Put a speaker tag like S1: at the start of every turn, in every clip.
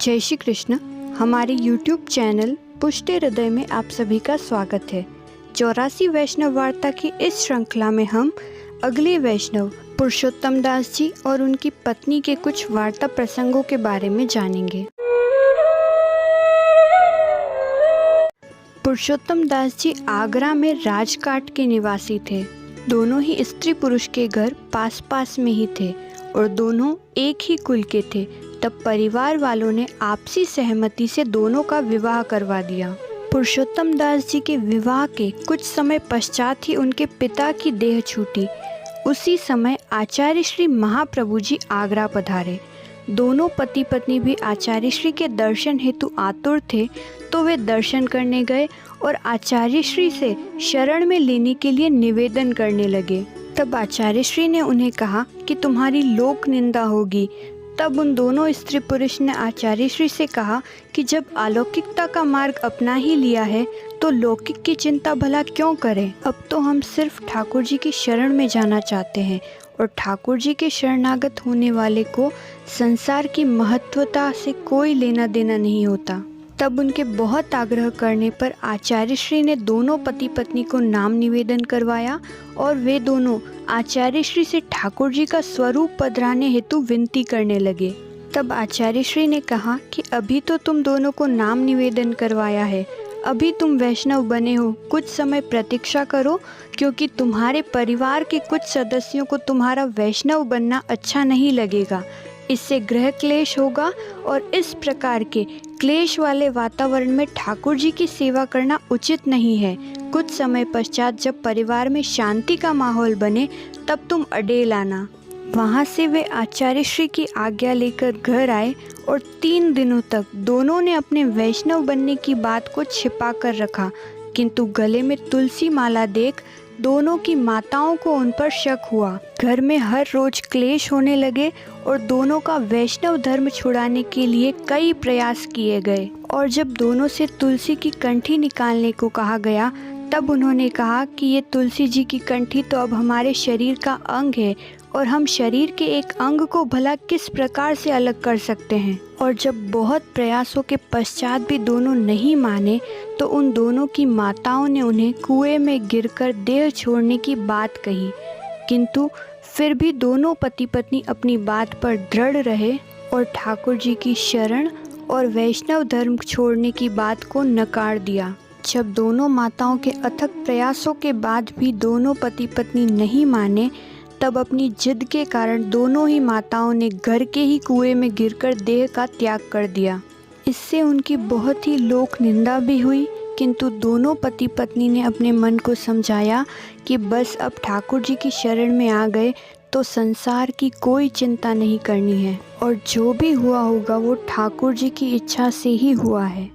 S1: जय श्री कृष्ण। हमारे YouTube channel पुष्टि हृदय में आप सभी का स्वागत है। 84 वैष्णव वार्ता की इस श्रृंखला में हम अगले वैष्णव पुरुषोत्तम दास जी और उनकी पत्नी के कुछ वार्ता प्रसंगों के बारे में जानेंगे। पुरुषोत्तम दास जी आगरा में राजकाट के निवासी थे। दोनों ही स्त्री पुरुष के घर पास पास में ही थे और दोनों एक ही कुल के थे। तब परिवार वालों ने आपसी सहमति से दोनों का विवाह करवा दिया। पुरुषोत्तम दास जी के विवाह के कुछ समय पश्चात ही उनके पिता की देह छूटी। उसी समय आचार्य श्री महाप्रभु जी आगरा पधारे। दोनों पति पत्नी भी आचार्य श्री के दर्शन हेतु आतुर थे, तो वे दर्शन करने गए और आचार्य श्री से शरण में लेने के लिए निवेदन करने लगे। तब आचार्य श्री ने उन्हें कहा कि तुम्हारी लोक निंदा होगी। तब उन दोनों स्त्री पुरुष ने आचार्य श्री से कहा कि जब अलौकिकता का मार्ग अपना ही लिया है तो लौकिक की चिंता भला क्यों करें। अब तो हम सिर्फ ठाकुर जी की शरण में जाना चाहते हैं और ठाकुर जी के शरणागत होने वाले को संसार की महत्वता से कोई लेना देना नहीं होता। तब उनके बहुत आग्रह करने पर आचार्य श्री ने दोनों पति पत्नी को नाम निवेदन करवाया और वे दोनों आचार्य श्री से ठाकुर जी का स्वरूप पधराने हेतु विनती करने लगे। तब आचार्य श्री ने कहा कि अभी तो तुम दोनों को नाम निवेदन करवाया है, अभी तुम वैष्णव बने हो, कुछ समय प्रतीक्षा करो, क्योंकि तुम्हारे परिवार के कुछ सदस्यों को तुम्हारा वैष्णव बनना अच्छा नहीं लगेगा। इससे गृह क्लेश होगा और इस प्रकार के क्लेश वाले वातावरण में ठाकुर जी की सेवा करना उचित नहीं है। कुछ समय पश्चात जब परिवार में शांति का माहौल बने तब तुम अडेल आना। वहाँ से वे आचार्य श्री की आज्ञा लेकर घर आए और 3 दिनों तक दोनों ने अपने वैष्णव बनने की बात को छिपा कर रखा, किंतु गले में तुलसी माला देख दोनों की माताओं को उन पर शक हुआ। घर में हर रोज क्लेश होने लगे और दोनों का वैष्णव धर्म छुड़ाने के लिए कई प्रयास किए गए। और जब दोनों से तुलसी की कंठी निकालने को कहा गया तब उन्होंने कहा कि ये तुलसी जी की कंठी तो अब हमारे शरीर का अंग है और हम शरीर के एक अंग को भला किस प्रकार से अलग कर सकते हैं। और जब बहुत प्रयासों के पश्चात भी दोनों नहीं माने तो उन दोनों की माताओं ने उन्हें कुएं में गिरकर देह छोड़ने की बात कही, किंतु फिर भी दोनों पति पत्नी अपनी बात पर दृढ़ रहे और ठाकुर जी की शरण और वैष्णव धर्म छोड़ने की बात को नकार दिया। जब दोनों माताओं के अथक प्रयासों के बाद भी दोनों पति पत्नी नहीं माने तब अपनी जिद के कारण दोनों ही माताओं ने घर के ही कुएं में गिरकर देह का त्याग कर दिया। इससे उनकी बहुत ही लोक निंदा भी हुई, किंतु दोनों पति पत्नी ने अपने मन को समझाया कि बस अब ठाकुर जी की शरण में आ गए तो संसार की कोई चिंता नहीं करनी है और जो भी हुआ होगा वो ठाकुर जी की इच्छा से ही हुआ है।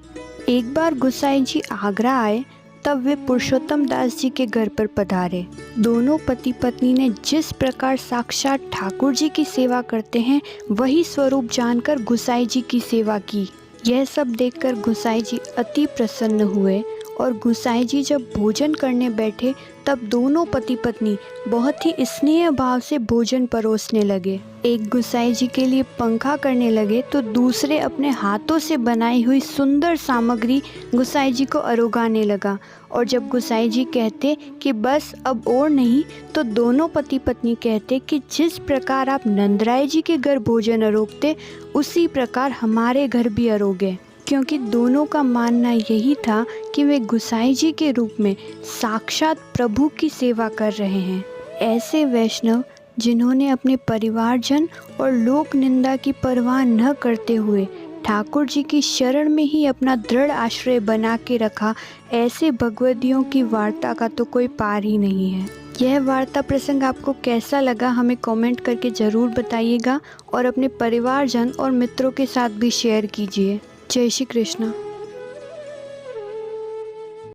S1: एक बार गुसाई जी आगरा आए तब वे पुरुषोत्तम दास जी के घर पर पधारे। दोनों पति पत्नी ने जिस प्रकार साक्षात ठाकुर जी की सेवा करते हैं वही स्वरूप जानकर गुसाई जी की सेवा की। यह सब देखकर गुसाई जी अति प्रसन्न हुए और गुसाई जी जब भोजन करने बैठे तब दोनों पति पत्नी बहुत ही स्नेह भाव से भोजन परोसने लगे। एक गुसाई जी के लिए पंखा करने लगे तो दूसरे अपने हाथों से बनाई हुई सुंदर सामग्री गुसाई जी को अरोगाने लगा। और जब गुसाई जी कहते कि बस अब और नहीं, तो दोनों पति पत्नी कहते कि जिस प्रकार आप नंदराय जी के घर भोजन अरोगते उसी प्रकार हमारे घर भी अरोगे, क्योंकि दोनों का मानना यही था कि वे गुसाई जी के रूप में साक्षात प्रभु की सेवा कर रहे हैं। ऐसे वैष्णव जिन्होंने अपने परिवारजन और लोक निंदा की परवाह न करते हुए ठाकुर जी की शरण में ही अपना दृढ़ आश्रय बना के रखा, ऐसे भगवदियों की वार्ता का तो कोई पार ही नहीं है। यह वार्ता प्रसंग आपको कैसा लगा हमें कमेंट करके ज़रूर बताइएगा और अपने परिवारजन और मित्रों के साथ भी शेयर कीजिए। जय श्री कृष्ण।